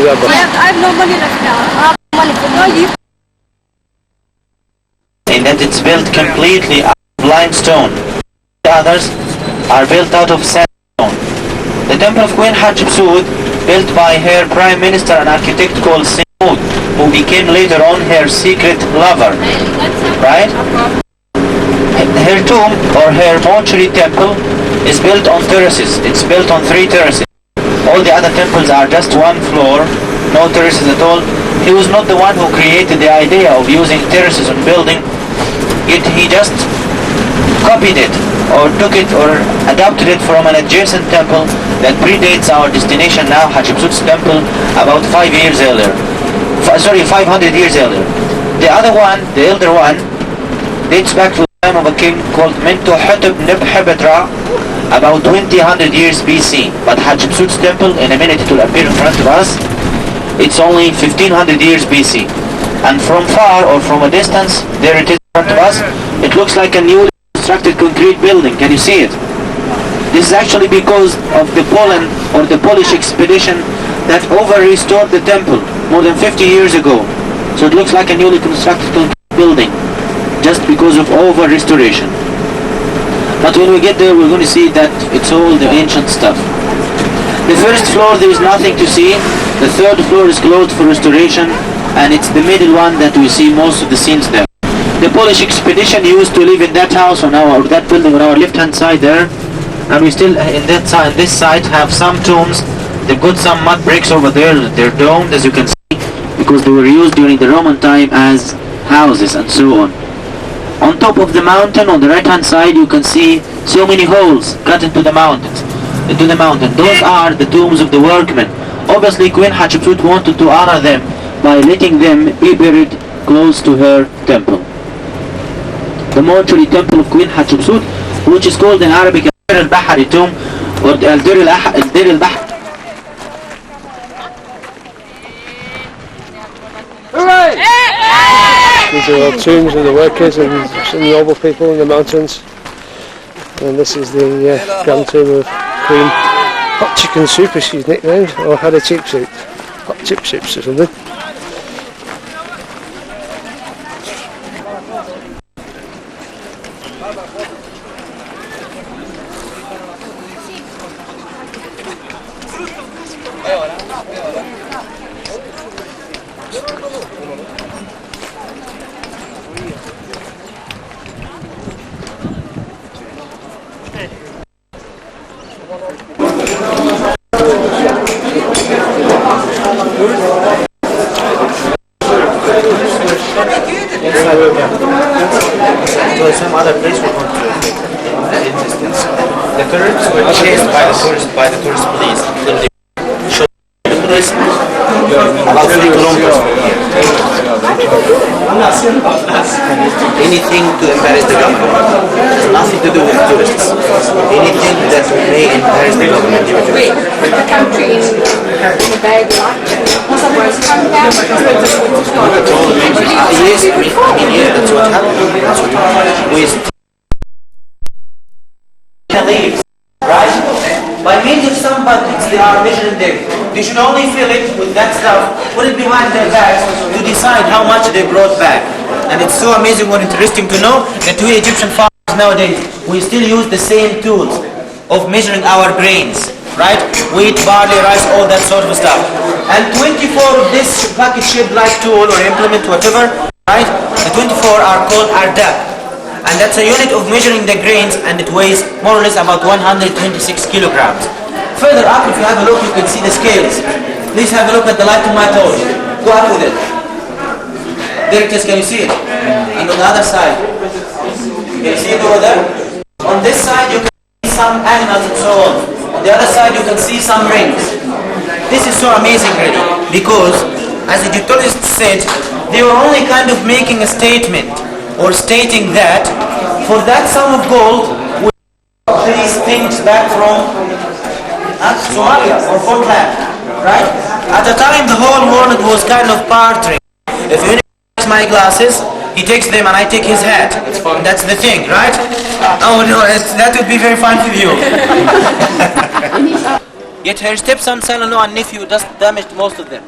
I have no money left now. I have money for no you. In that it's built completely out of limestone. The others are built out of sandstone. The temple of Queen Hatshepsut, built by her prime minister and architect called Sihmut, who became later on her secret lover, right? Her tomb or her mortuary temple is built on terraces. It's built on 3 terraces. All the other temples are just 1 floor, no terraces at all. He was not the one who created the idea of using terraces on building. He just copied it or took it or adopted it from an adjacent temple that predates our destination now, Hatshepsut's temple, about 5 years earlier. 500 years earlier. The other one, the elder one, dates back to the time of a king called Mentuhotep Nebhebetra, about 2000 years BC. But Hatshepsut's temple, in a minute it will appear in front of us, it's only 1500 years BC. And from far or from a distance, there it is in front of us, it looks like a newly constructed concrete building. Can you see it? This is actually because of the Poland or the Polish expedition that over-restored the temple more than 50 years ago. So it looks like a newly constructed building just because of over-restoration. But when we get there, we're going to see that it's all the ancient stuff. The first floor, there is nothing to see. The third floor is closed for restoration, and it's the middle one that we see most of the scenes there. The Polish expedition used to live in that house on that building on our left-hand side there, and we still in this side have some tombs. They've got some mud bricks over there. They're domed, as you can see, because they were used during the Roman time as houses and so on. On top of the mountain, on the right-hand side, you can see so many holes cut into the mountain. Those are the tombs of the workmen. Obviously, Queen Hatshepsut wanted to honor them by letting them be buried close to her temple. The mortuary temple of Queen Hatshepsut, which is called in Arabic Al-Dir al-Bahari tomb, or Al-Dir al-Bahari. These are all tombs of the workers and some noble people in the mountains. And this is the grand tomb of Queen Hot Chicken Soup, as she's nicknamed, or Had a Cheap Soup. Hot Chip Soups or something. To some other place we want to take distance. The tourists were chased by the tourist police until they showed the police about 3 kilometers from here. Anything to embarrass the government has nothing to do with tourists. Anything that may embarrass the government. Wait, the country in a bad light. Yes, that's what happened. We can leave, right? By means of some buckets, they are measuring them. They should only fill it with that stuff, put it behind their backs to decide how much they brought back. And it's so amazing or interesting to know that we Egyptian farmers nowadays, we still use the same tools of measuring our grains, right? Wheat, barley, rice, all that sort of stuff. And 24 of this bucket-shaped like tool or implement, whatever, right? The 24 are called ardab. And that's a unit of measuring the grains, and it weighs more or less about 126 kilograms. Further up, if you have a look, you can see the scales. Please have a look at the light on my toes. Go up with it. There it is, can you see it? And on the other side, can you see it over there? On this side, you can see some animals and so on. On the other side, you can see some rings. This is so amazing, really, because, as Egyptologists said, they were only kind of making a statement, or stating that for that sum of gold we got these things back from Somalia or Portland, right? At the time the whole world was kind of bartering. If you takes my glasses, he takes them and I take his hat. That's the thing, right? Oh no, that would be very fun for you. Yet her stepson, son-in-law and nephew just damaged most of them.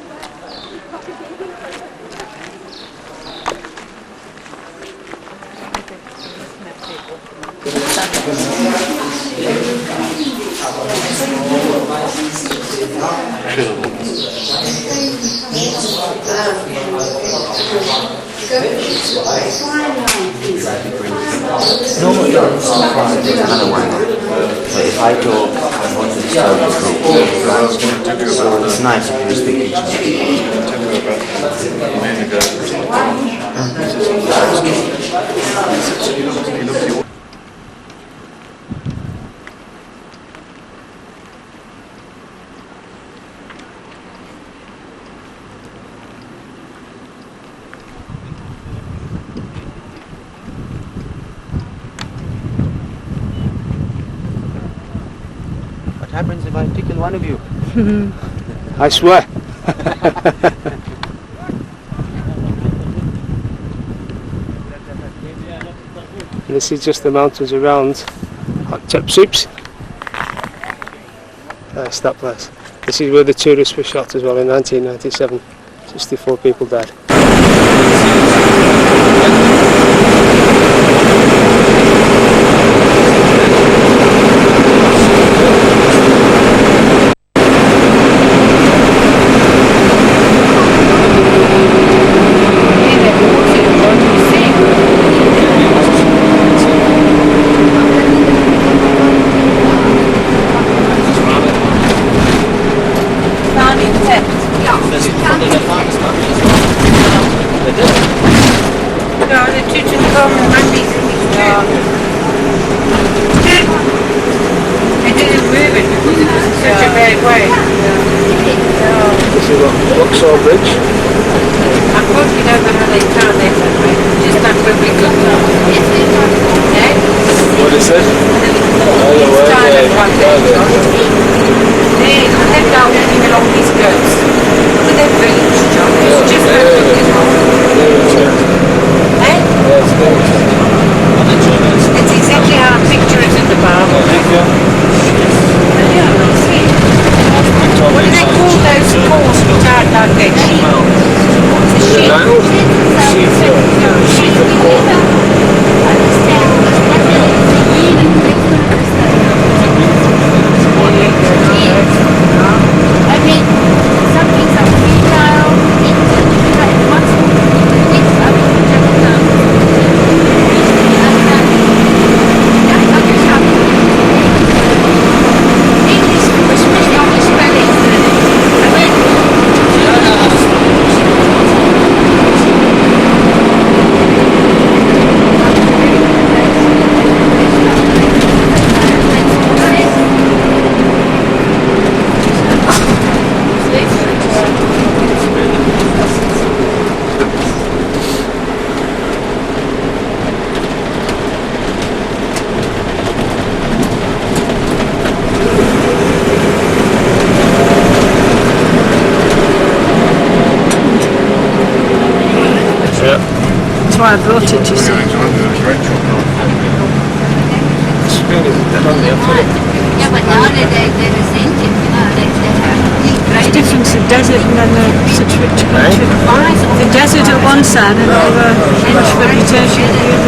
Normally on surprise there's another one. But if I talk, I want to disturb the group. So it's nice if you speak each other. What happens if I tickle one of you? I swear. This is just the mountains around Hatshepsut. That's that place. This is where the tourists were shot as well in 1997. 64 people died. This is Vauxhall Bridge. Unfortunately, don't know how they found it. Just that when we got yeah. What is it? They lived down along these coasts. Look at their village, John. It's just it's exactly how I picture it in the Bible. Yeah, I see. What do they call those calls which are like their sheep? That's why I brought it, you see. Yeah, but now they're the same thing. The difference, the desert and then the such rich country. The desert at one side and all the much vegetation at the other.